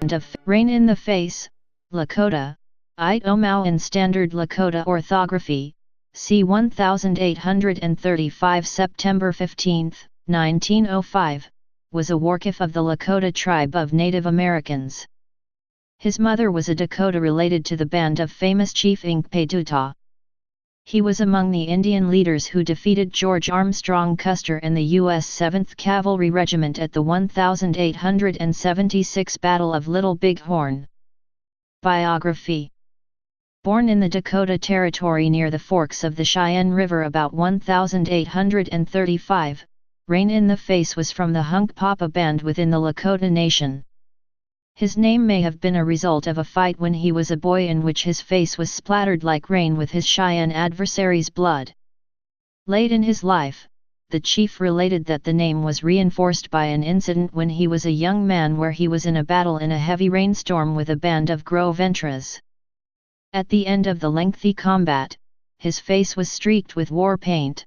of Rain in the Face, Lakota, Ité Omářažu in Standard Lakota Orthography, c. 1835 September 15, 1905, was a warchief of the Lakota tribe of Native Americans. His mother was a Dakota related to the band of famous Chief Inkpaduta. He was among the Indian leaders who defeated George Armstrong Custer and the U.S. 7th Cavalry Regiment at the 1876 Battle of Little Big Horn. Biography. Born in the Dakota Territory near the forks of the Cheyenne River about 1835, Rain in the Face was from the Hunkpapa band within the Lakota Nation. His name may have been a result of a fight when he was a boy in which his face was splattered like rain with his Cheyenne adversary's blood. Late in his life, the chief related that the name was reinforced by an incident when he was a young man where he was in a battle in a heavy rainstorm with a band of Gros Ventres. At the end of the lengthy combat, his face was streaked with war paint.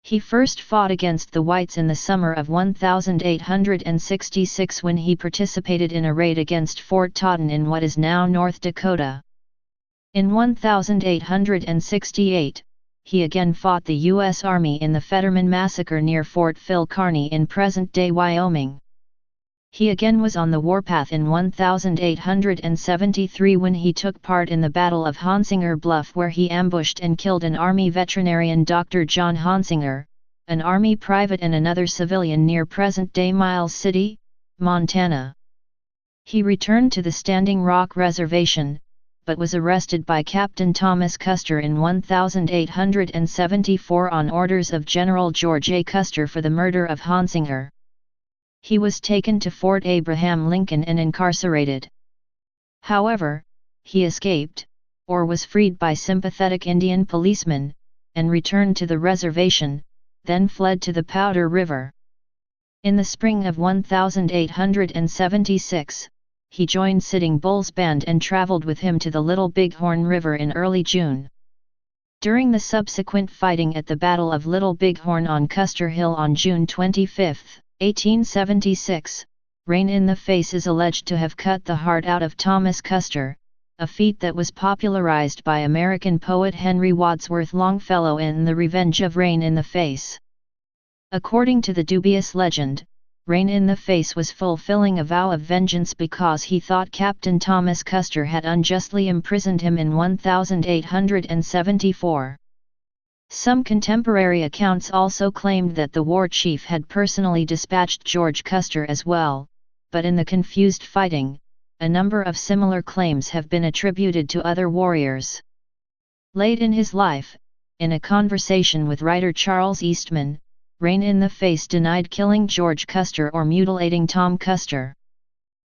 He first fought against the whites in the summer of 1866 when he participated in a raid against Fort Totten in what is now North Dakota. In 1868, he again fought the U.S. Army in the Fetterman Massacre near Fort Phil Kearny in present-day Wyoming. He again was on the warpath in 1873 when he took part in the Battle of Honsinger Bluff where he ambushed and killed an Army veterinarian Dr. John Honsinger, an Army private and another civilian near present-day Miles City, Montana. He returned to the Standing Rock Reservation, but was arrested by Captain Thomas Custer in 1874 on orders of General George A. Custer for the murder of Honsinger. He was taken to Fort Abraham Lincoln and incarcerated. However, he escaped, or was freed by sympathetic Indian policemen, and returned to the reservation, then fled to the Powder River. In the spring of 1876, he joined Sitting Bull's band and traveled with him to the Little Bighorn River in early June. During the subsequent fighting at the Battle of Little Bighorn on Custer Hill on June 25, 1876, Rain in the Face is alleged to have cut the heart out of Thomas Custer, a feat that was popularized by American poet Henry Wadsworth Longfellow in The Revenge of Rain in the Face. According to the dubious legend, Rain in the Face was fulfilling a vow of vengeance because he thought Captain Thomas Custer had unjustly imprisoned him in 1874. Some contemporary accounts also claimed that the war chief had personally dispatched George Custer as well, but in the confused fighting, a number of similar claims have been attributed to other warriors. Late in his life, in a conversation with writer Charles Eastman, Rain in the Face denied killing George Custer or mutilating Tom Custer.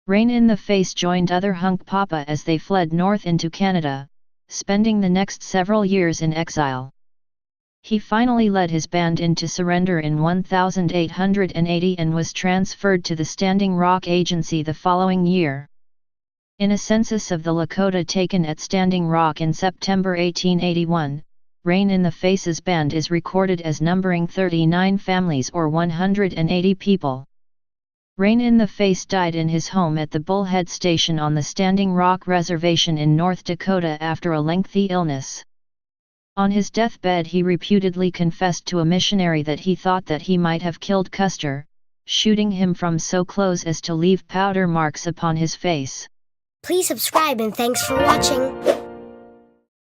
Rain in the Face joined other Hunkpapa as they fled north into Canada, spending the next several years in exile. He finally led his band into surrender in 1880 and was transferred to the Standing Rock Agency the following year. In a census of the Lakota taken at Standing Rock in September 1881, Rain in the Face's band is recorded as numbering 39 families or 180 people. Rain in the Face died in his home at the Bullhead Station on the Standing Rock Reservation in North Dakota after a lengthy illness. On his deathbed he reputedly confessed to a missionary that he thought that he might have killed Custer, shooting him from so close as to leave powder marks upon his face. Please subscribe and thanks for watching.